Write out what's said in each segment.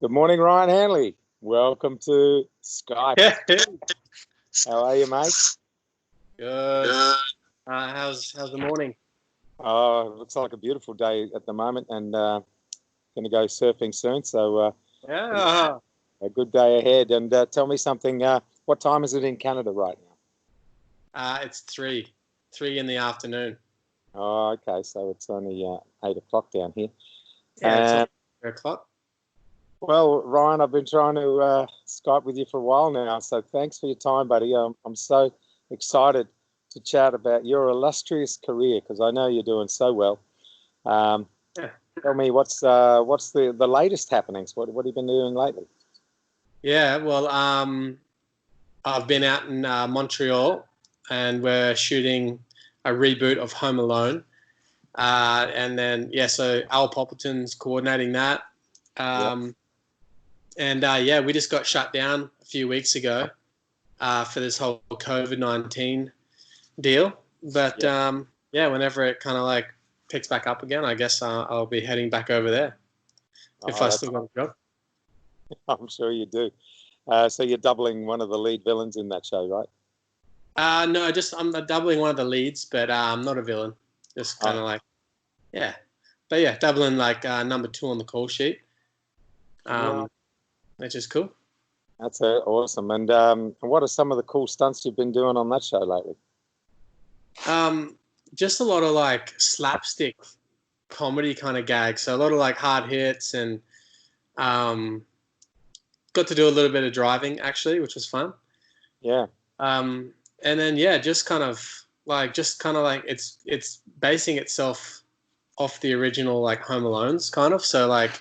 Good morning, Ryan Handley. Welcome to Skype. How are you, mate? Good. How's the morning? Oh, it looks like a beautiful day at the moment, and going to go surfing soon. So Yeah. a good day ahead. And tell me something. What time is it in Canada right now? It's 3 in the afternoon. Oh, okay. So it's only 8 o'clock down here. Yeah, it's only 3 o'clock. Well, Ryan, I've been trying to Skype with you for a while now, so thanks for your time, buddy. I'm so excited to chat about your illustrious career because I know you're doing so well. Tell me, what's the latest happenings? What have you been doing lately? Yeah, well, I've been out in Montreal, and we're shooting a reboot of Home Alone. And then, so Al Poppleton's coordinating that. And we just got shut down a few weeks ago for this whole COVID-19 deal. But whenever it kind of like picks back up again, I guess I'll be heading back over there if I still got a job. I'm sure you do. So you're doubling one of the lead villains in that show, right? No, I'm doubling one of the leads, but I'm not a villain. Just kind of but doubling like number 2 on the call sheet. Which is cool. That's awesome. And what are some of the cool stunts you've been doing on that show lately? Just a lot of like slapstick comedy kind of gags. So a lot of like hard hits, and got to do a little bit of driving actually, which was fun. Yeah. And then just kind of like it's basing itself off the original like Home Alones kind of. So like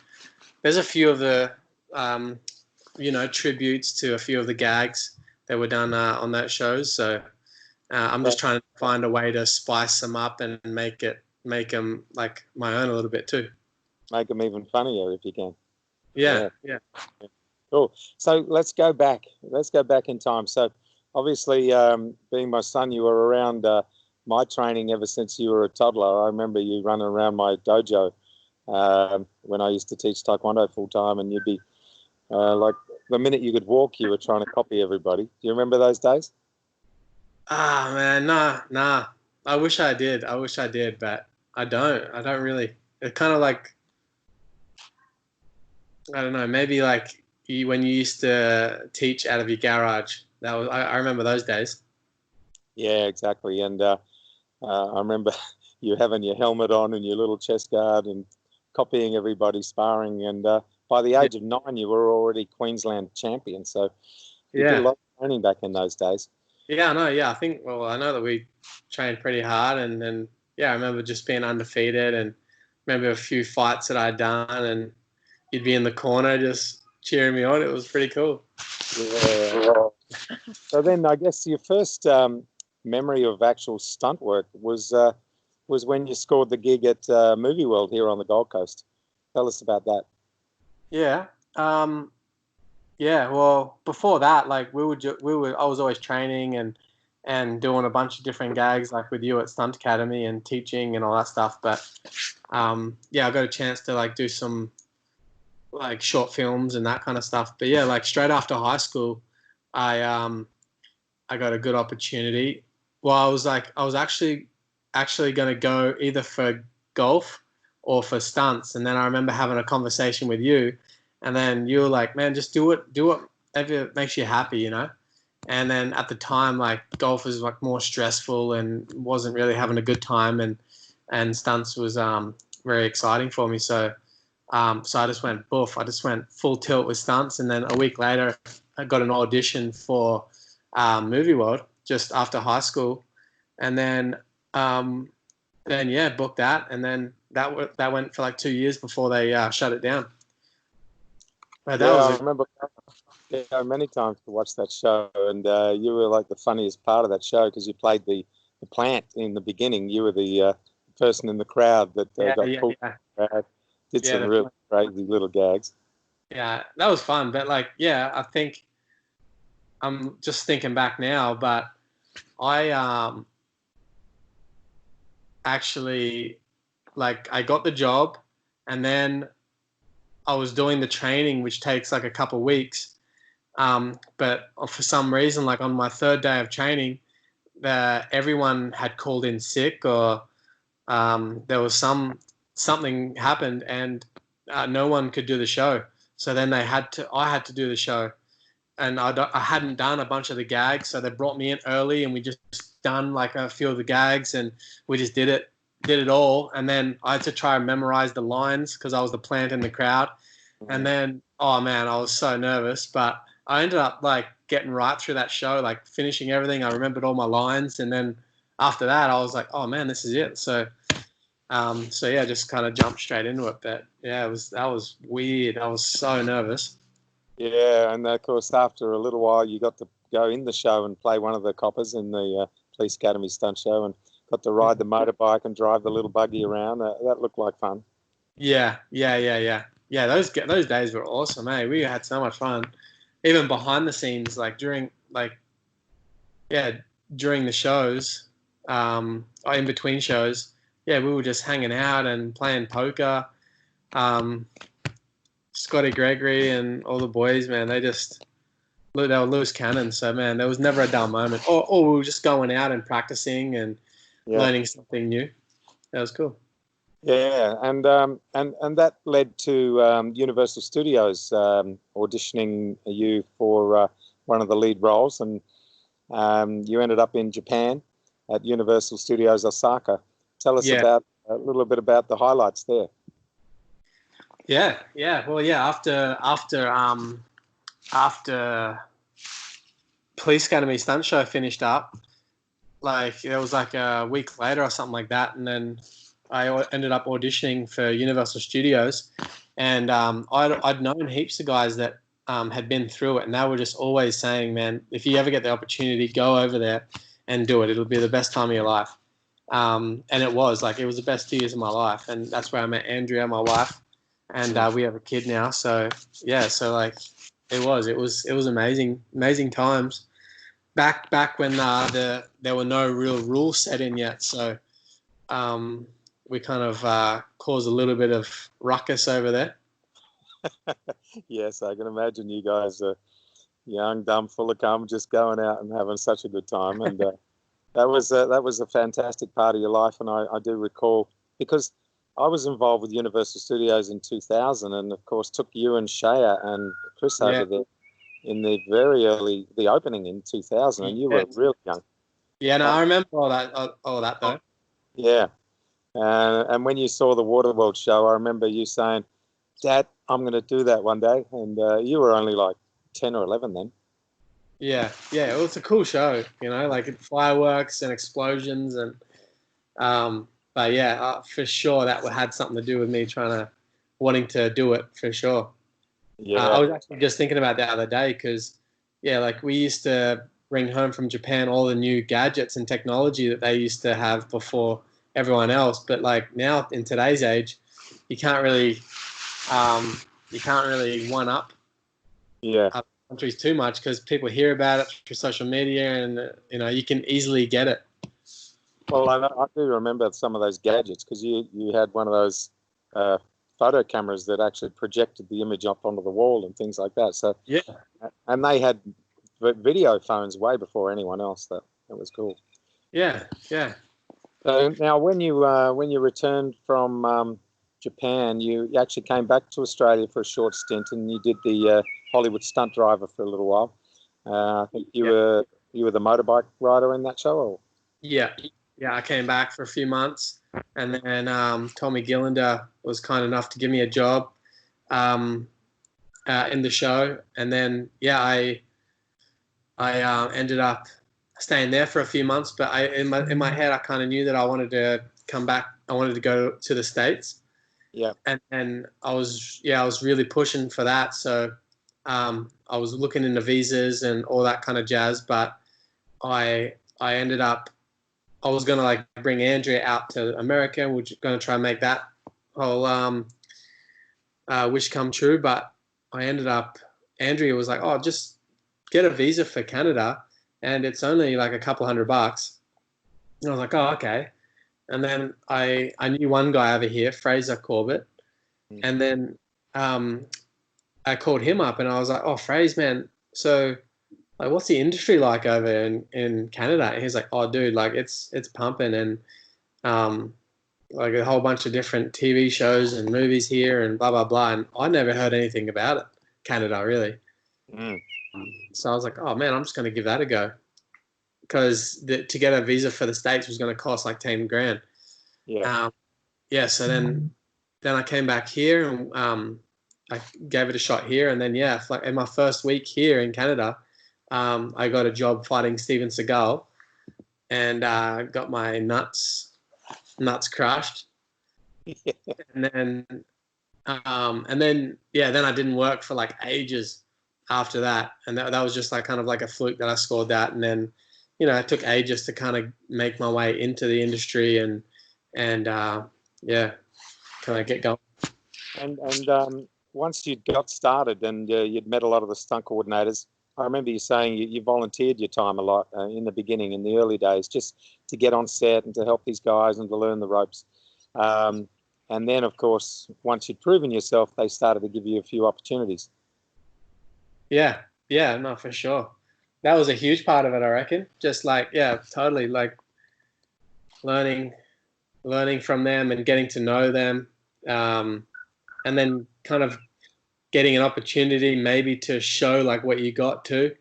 there's a few of the tributes to a few of the gags that were done on that show. So I'm just trying to find a way to spice them up and make them like my own a little bit too. Make them even funnier if you can. Yeah. Cool. So let's go back. Let's go back in time. So obviously, being my son, you were around my training ever since you were a toddler. I remember you running around my dojo when I used to teach Taekwondo full time, and you'd be like the minute you could walk, you were trying to copy everybody. Do you remember those days? Ah, man, nah. I wish I did, but I don't really. It's kind of like, I don't know, maybe like when you used to teach out of your garage. I remember those days. Yeah, exactly. And I remember you having your helmet on and your little chest guard and copying everybody sparring. And by the age of 9, you were already Queensland champion. So you did a lot of training back in those days. Yeah, I know. Yeah, I know that we trained pretty hard, and then I remember just being undefeated, and remember a few fights that I'd done, and you'd be in the corner just cheering me on. It was pretty cool. Yeah. So then, I guess your first memory of actual stunt work was when you scored the gig at Movie World here on the Gold Coast. Tell us about that. Yeah. Well, before that, like I was always training and doing a bunch of different gags, like with you at Stunt Academy and teaching and all that stuff. But I got a chance to like do some like short films and that kind of stuff. But like straight after high school, I got a good opportunity. Well, I was actually going to go either for golf or for stunts. And then I remember having a conversation with you, and then you were like, man, just do whatever makes you happy, you know? And then at the time, like golf was like more stressful and wasn't really having a good time, and stunts was very exciting for me. So I just went boof. I just went full tilt with stunts. And then a week later, I got an audition for Movie World just after high school. And then booked that. And then that went for like 2 years before they shut it down. But I remember many times to watch that show, and you were like the funniest part of that show because you played the plant in the beginning. You were the person in the crowd that got pulled. Did some really crazy little gags. Yeah, that was fun. But like, I think I'm just thinking back now, but I actually, like, I got the job, and then I was doing the training, which takes like a couple of weeks. But for some reason, like on my third day of training, everyone had called in sick, or there was something happened, and no one could do the show. So then I had to do the show, and I hadn't done a bunch of the gags, so they brought me in early, and we just done like a few of the gags, and we just did it all. And then I had to try and memorize the lines because I was the plant in the crowd. And then, oh man, I was so nervous, but I ended up like getting right through that show, like finishing everything. I remembered all my lines, and then after that, I was like, oh man, this is it. So yeah, just kind of jumped straight into it. But yeah, that was weird. I was so nervous. Yeah, and of course, after a little while, you got to go in the show and play one of the coppers in the Police Academy stunt show, and got to ride the motorbike and drive the little buggy around. That looked like fun. Yeah. Those days were awesome, eh? We had so much fun, even behind the scenes, like during the shows, or in between shows. Yeah, we were just hanging out and playing poker. Scotty Gregory and all the boys, man, they were loose cannons. So man, there was never a dull moment. Or we were just going out and practicing and learning something new. That was cool. Yeah, and that led to Universal Studios auditioning you for one of the lead roles, and you ended up in Japan at Universal Studios Osaka. Tell us about a little bit about the highlights there. Yeah. Well, yeah. After Police Academy stunt show finished up, like it was like a week later or something like that, and then I ended up auditioning for Universal Studios, and I'd known heaps of guys that had been through it, and they were just always saying, man, if you ever get the opportunity, go over there and do it. It'll be the best time of your life. And it was the best 2 years of my life, and that's where I met Andrea, my wife, and we have a kid now. So yeah, so like it was amazing times back when there were no real rules set in yet. So we kind of caused a little bit of ruckus over there. Yes, I can imagine you guys are young, dumb, full of cum, just going out and having such a good time. And that was a fantastic part of your life. And I do recall, because I was involved with Universal Studios in 2000, and of course took you and Shaya and Chris over there in the very early, the opening in 2000, and you were really young. Yeah, no, I remember all that though. Yeah. And when you saw the Waterworld show, I remember you saying, Dad, I'm going to do that one day. And you were only like 10 or 11 then. Yeah, it was a cool show, like fireworks and explosions. And but yeah, for sure that had something to do with me wanting to do it, for sure. Yeah. I was actually just thinking about that the other day, because like we used to bring home from Japan all the new gadgets and technology that they used to have before everyone else. But like now in today's age, you can't really one up other countries too much, because people hear about it through social media, and you can easily get it. Well, I do remember some of those gadgets, because you had one of those photo cameras that actually projected the image up onto the wall and things like that. So yeah, and they had video phones way before anyone else. That was cool. Yeah. So now, when you returned from Japan, you actually came back to Australia for a short stint, and you did the Hollywood stunt driver for a little while. I think you were the motorbike rider in that show. Or? Yeah, I came back for a few months, and then Tommy Gillender was kind enough to give me a job in the show, and then I ended up staying there for a few months. But in my head, I kind of knew that I wanted to come back. I wanted to go to the States. Yeah. And I was really pushing for that. So I was looking into visas and all that kind of jazz. But I ended up, I was going to like bring Andrea out to America. We're going to try and make that whole wish come true. But I ended up, Andrea was like, oh, just get a visa for Canada, and it's only like a couple $100. And I was like, oh, okay. And then I knew one guy over here, Fraser Corbett, and then I called him up and I was like, "Oh, Fraze, man, so like, what's the industry like over in Canada?" And he's like, "Oh, dude, like it's pumping and um, like a whole bunch of different TV shows and movies here and blah blah blah." And I never heard anything about it, Canada, really. Mm. So I was like, "Oh man, I'm just going to give that a go," because to get a visa for the States was going to cost like 10 grand. Yeah. Yeah. So then I came back here and I gave it a shot here, and then yeah, like in my first week here in Canada, I got a job fighting Steven Seagal, and got my nuts crushed, and then yeah, then I didn't work for like ages after that, and that was just like kind of like a fluke that I scored that, and then it took ages to kind of make my way into the industry and yeah, kind of get going. And once you'd got started and you'd met a lot of the stunt coordinators, I remember you saying you volunteered your time a lot in the beginning, in the early days, just to get on set and to help these guys and to learn the ropes. And then, of course, once you'd proven yourself, they started to give you a few opportunities. Yeah, no, for sure. That was a huge part of it, I reckon. Just like, yeah, totally, like learning from them and getting to know them, and then kind of getting an opportunity maybe to show like what you got to,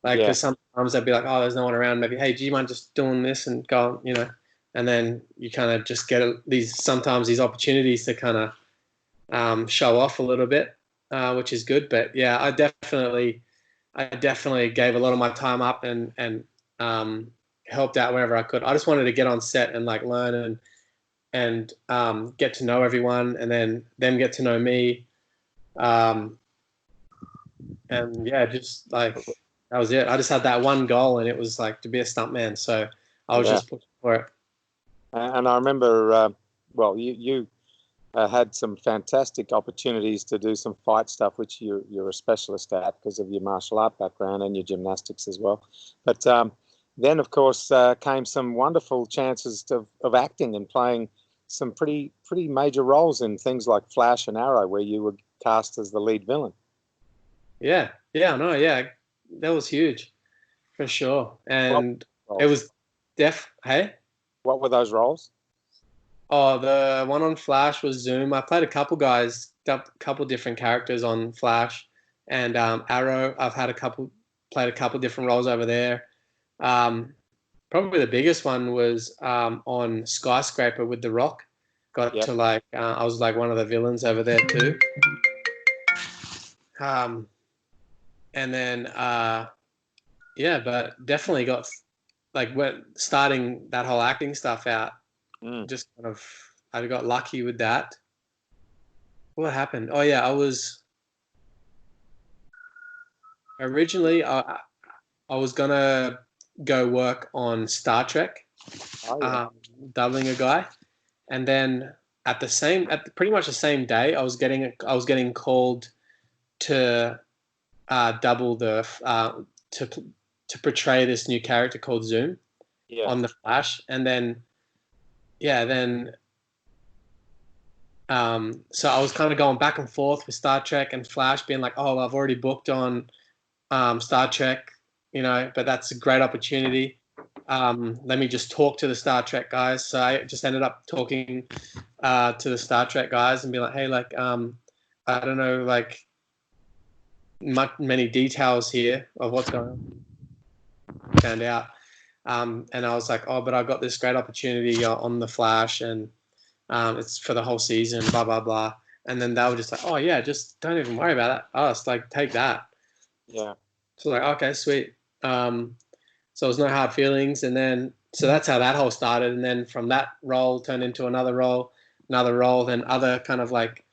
like because sometimes they'd be like, "Oh, there's no one around." Maybe, "Hey, do you mind just doing this and go?" And then you kind of just get these opportunities to kind of show off a little bit, which is good. But yeah, I definitely gave a lot of my time up and helped out wherever I could. I just wanted to get on set and like learn and get to know everyone, and then them get to know me. And yeah, just like that was it. I just had that one goal, and it was like to be a stuntman. So I was just pushing for it. And I remember, well, you had some fantastic opportunities to do some fight stuff, which you're a specialist at because of your martial art background and your gymnastics as well. But then, of course, came some wonderful chances of acting and playing some pretty major roles in things like Flash and Arrow, where you were cast as the lead villain. Yeah, that was huge for sure. And it was hey? What were those roles? Oh, the one on Flash was Zoom. I played a couple different characters on Flash, and Arrow. I've had played a couple different roles over there. Probably the biggest one was on Skyscraper with The Rock. Got to like I was like one of the villains over there too. And then yeah, but definitely got like starting that whole acting stuff out. Just kind of I got lucky with that. What happened? Oh yeah, I was originally I was gonna go work on Star Trek, doubling a guy, and then at pretty much the same day, I was getting called to double to portray this new character called Zoom on the Flash, and then so I was kind of going back and forth with Star Trek and Flash, being like, "Oh, I've already booked on Star Trek, but that's a great opportunity. Let me just talk to the Star Trek guys." So I just ended up talking to the Star Trek guys and be like, "Hey, like, I don't know, like, many details here of what's going on." Found out, and I was like, "Oh, but I got this great opportunity on the Flash, and it's for the whole season, blah blah blah." And then they were just like, "Oh yeah, just don't even worry about that. Oh, it's like take that." Yeah. So like, okay, sweet. So it was no hard feelings, and then so that's how that whole started, and then from that role turned into another role, then other kind of like,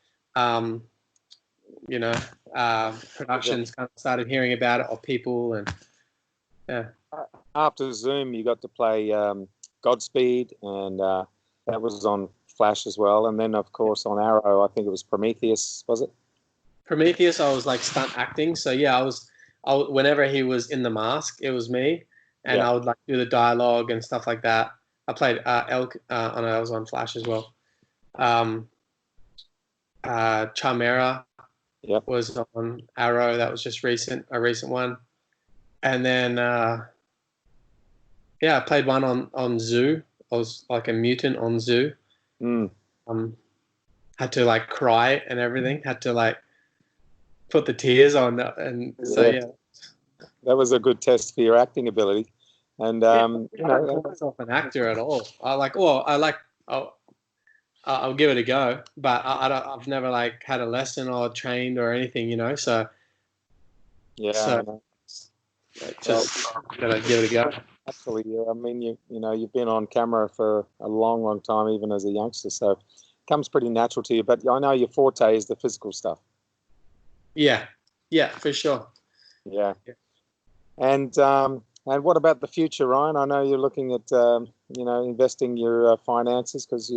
productions kind of started hearing about it, or people, and yeah. After Zoom, you got to play Godspeed, and that was on Flash as well. And then, of course, on Arrow, I think it was Prometheus, was it? Prometheus, I was like stunt acting. So yeah, whenever he was in the mask, it was me, and I would like do the dialogue and stuff like that. I played Elk. I was on Flash as well. Chimera, Yep. was on Arrow. That was just a recent one. And then, I played one on Zoo. I was like a mutant on Zoo. Mm. Had to like cry and everything. Had to like put the tears on, and so yeah. That was a good test for your acting ability. And I don't call myself an actor at all. I'll give it a go, but I've never like had a lesson or trained or anything, So just gotta give it a go. Absolutely. Yeah. I mean, you've been on camera for a long, long time, even as a youngster, so it comes pretty natural to you. But I know your forte is the physical stuff. Yeah, for sure. Yeah. And what about the future, Ryan? I know you're looking at investing your finances because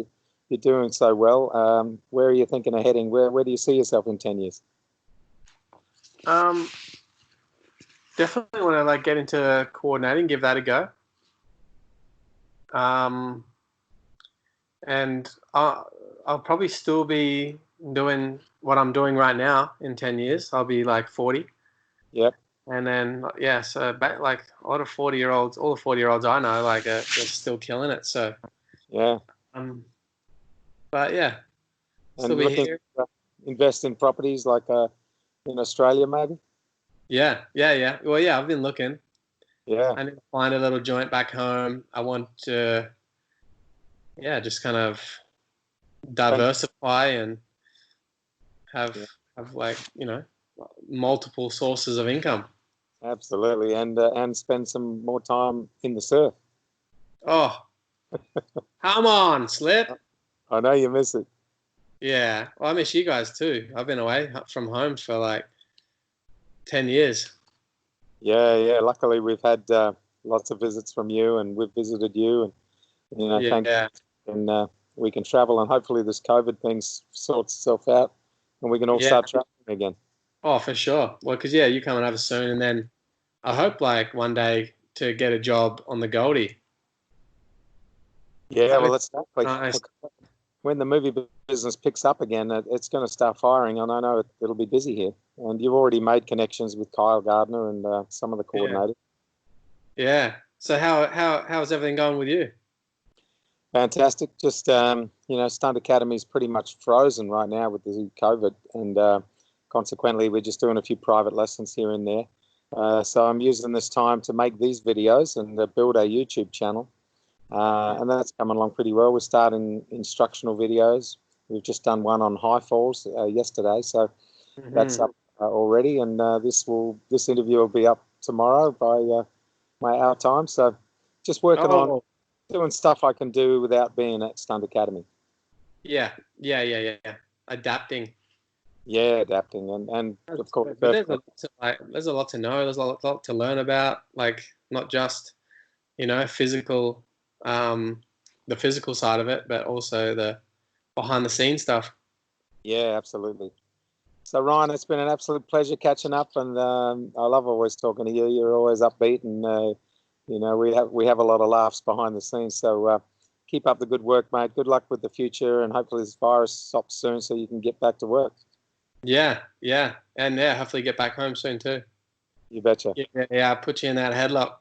you're doing so well. Where are you thinking of heading? Where do you see yourself in 10 years? Definitely want to like get into coordinating, give that a go. And I'll probably still be doing what I'm doing right now in 10 years. I'll be like 40. Yep. And then, so back, like a lot of 40-year-olds, all the 40-year-olds I know, like they're still killing it. So, yeah. But yeah, still be here. Invest in properties like in Australia, maybe? Yeah. Well, yeah, I've been looking. Yeah. I need to find a little joint back home. I want to, just kind of diversify and have like, multiple sources of income. Absolutely, and spend some more time in the surf. Oh, come on, Slip. I know you miss it. Yeah, well, I miss you guys too. I've been away from home for like 10 years. Yeah. Luckily, we've had lots of visits from you, and we've visited you, and thank you. And we can travel, and hopefully this COVID thing sorts itself out, and we can all start traveling again. Oh, for sure. Well, because you come and have us soon, and then I hope like one day to get a job on the Goldie. Yeah, well, it's nice. When the movie business picks up again, it's going to start firing, and I know it'll be busy here. And you've already made connections with Kyle Gardner and some of the coordinators. Yeah. So how's everything going with you? Fantastic. Just Stunt Academy is pretty much frozen right now with the COVID, and consequently, we're just doing a few private lessons here and there. So I'm using this time to make these videos and build a YouTube channel. And that's coming along pretty well. We're starting instructional videos. We've just done one on high falls yesterday, so that's up already. And this interview will be up tomorrow by our time. So just working on doing stuff I can do without being at Stunt Academy. Yeah. Adapting. Yeah, adapting, and of course, but there's a lot to know. There's a lot to learn about, like not just physical. The physical side of it, but also the behind the scenes stuff. Yeah, absolutely. So Ryan, it's been an absolute pleasure catching up, and I love always talking to you. You're always upbeat, and we have a lot of laughs behind the scenes. So keep up the good work, mate. Good luck with the future, and hopefully this virus stops soon so you can get back to work. Yeah, and hopefully get back home soon too. You betcha. Yeah, I'll put you in that headlock.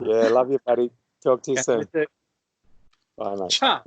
Yeah, love you, buddy. Talk to you soon. Bye, mate. Ciao.